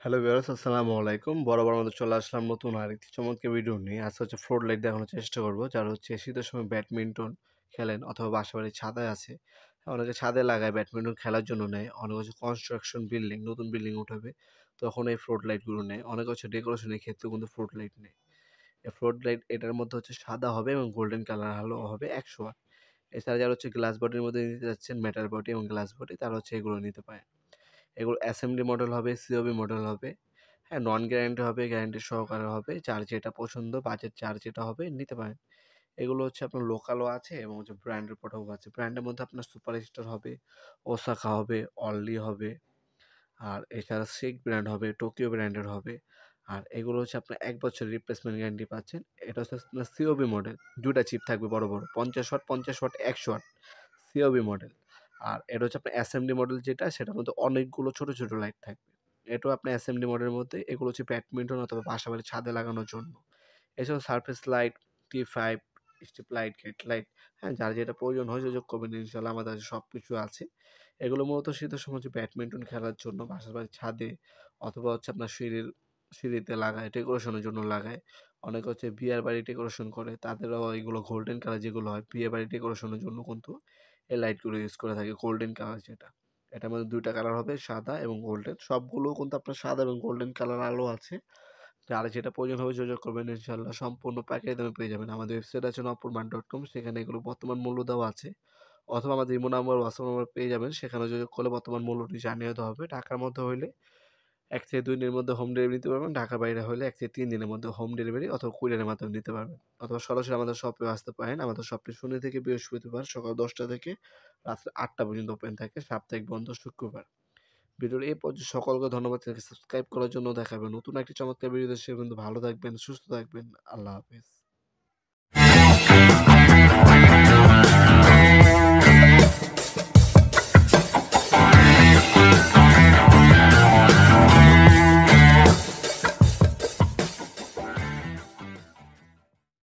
Hello viewers, আসসালামু আলাইকুম। বরাবর মতো চলে আসলাম নতুন আরেকটি চমৎকার ভিডিও নিয়ে। আজকে ফ্লোর লাইট দেখানোর চেষ্টা করব। যারা শীতের সময় ব্যাডমিন্টন খেলেন অথবা বাসাবাড়ির ছাদে আছে। অনেকে ছাদে লাগায় ব্যাডমিন্টন খেলার জন্য নেয়। অনেকে কনস্ট্রাকশন বিল্ডিং, নতুন বিল্ডিং উঠাবে তখন এই ফ্লোর লাইটগুলো নেয়। অনেকে ডেকোরেশনের ক্ষেত্রেও কিন্তু ফ্লোর লাইট নেয়। এই ফ্লোর লাইট এটার মধ্যে সাদা হবে এবং গোল্ডেন কালার আলো হবে ১০০ ওয়াট। এছাড়া যারা গ্লাস বডির মধ্যে নিতে যাচ্ছেন, মেটাল বডি এবং গ্লাস বডি, তারা এগুলো নিতে পারেন। এগুলো অ্যাসেম্বলি মডেল হবে, সিওবি মডেল হবে। হ্যাঁ, নন গ্যারান্টি হবে, গ্যারান্টি সহকারে হবে। যার যেটা পছন্দ, বাজেট যার যেটা হবে নিতে পারেন। এগুলো আপনার লোকালও আছে এবং ব্র্যান্ডের প্রোডাক্টও আছে। ব্র্যান্ডের মধ্যে আপনার সুপার স্টার হবে, ওসাকা হবে, অনলি হবে। আর এছাড়া সিক ব্র্যান্ড হবে, টোকিও ব্র্যান্ডের হবে। আর এগুলো আপনার ১ বছরের রিপ্লেসমেন্ট গ্যারান্টি পাচ্ছেন। এটা আপনার সিওবি মডেল। ২ টা চিপ থাকবে বড়, বড়। ৫০ ওয়াট, ১০০ ওয়াট। COB model. আর এটা আপনার অ্যাসেম্বলি মডেল যেটা, সেটার মধ্যে অনেকগুলো ছোট, ছোট লাইট থাকবে। এটাও আপনার অ্যাসেম্বলি মডেলের মধ্যে। এগুলো ব্যাডমিন্টন অথবা বাসাবাড়ির ছাদে লাগানোর জন্য। এছাড়াও surface light, T five, strip light, gate light, হ্যাঁ? যার যেটা প্রয়োজন হয় যোগাযোগ করবেন, ইনশাআল্লাহ আমাদের কাছে সবকিছু আছে। এগুলো মূলত শীতের সময় ব্যাডমিন্টন খেলার জন্য বাসাবাড়ির ছাদে অথবা আপনার সিঁড়িতে লাগায়, ডেকোরেশনের জন্য লাগায়। অনেকে বিয়ের বাড়ি ডেকোরেশন করে, তাদেরও এগুলো গোল্ডেন কালার যেগুলো হয়, বিয়ে বাড়ি ডেকোরেশনের জন্য কিন্তু এই লাইটগুলো ইউজ করে থাকে, গোল্ডেন কালার যেটা। এটার মধ্যে ২ টা কালার হবে, সাদা এবং গোল্ডেন। সবগুলো কিন্তু আপনার সাদা এবং গোল্ডেন কালার আলো আছে। যার যেটা প্রয়োজন হবে যোগাযোগ করবেন, ইনশাআল্লাহ সম্পূর্ণ প্যাকেজ দামে পেয়ে যাবেন। আমাদের ওয়েবসাইট আছে নপুরমান.com, সেখানে এগুলো বর্তমান মূল্য দেওয়া আছে। অথবা আমাদের ইমো নাম্বার, হোয়াটসঅ্যাপ নাম্বার পেয়ে যাবেন। সেখানে যোগাযোগ করলে বর্তমান মূল্যটি জানিয়ে দেওয়া হবে। ঢাকার মধ্যে হইলে ১ থেকে ২ দিনের মধ্যে হোম ডেলিভারি নিতে পারবেন। ঢাকার বাইরে হলে ১ থেকে ৩ দিনের মধ্যে হোম ডেলিভারি অথবা কুরিয়ারের মাধ্যমে নিতে পারবেন। অথবা সরাসরি আমাদের শপেও আসতে পারেন। আমাদের শপটি শনি থেকে বৃহস্পতিবার সকাল ১০টা থেকে রাত্রে ৮টা পর্যন্ত ওপেন থাকে। সাপ্তাহিক বন্ধ শুক্রবার। ভিডিওর এই পর্যন্ত সকলকে ধন্যবাদ। চ্যানেলকে সাবস্ক্রাইব করার জন্য। দেখা হবে নতুন একটি চমৎকার ভিডিওতে। সে পর্যন্ত ভালো থাকবেন, সুস্থ থাকবেন। আল্লাহ হাফেজ।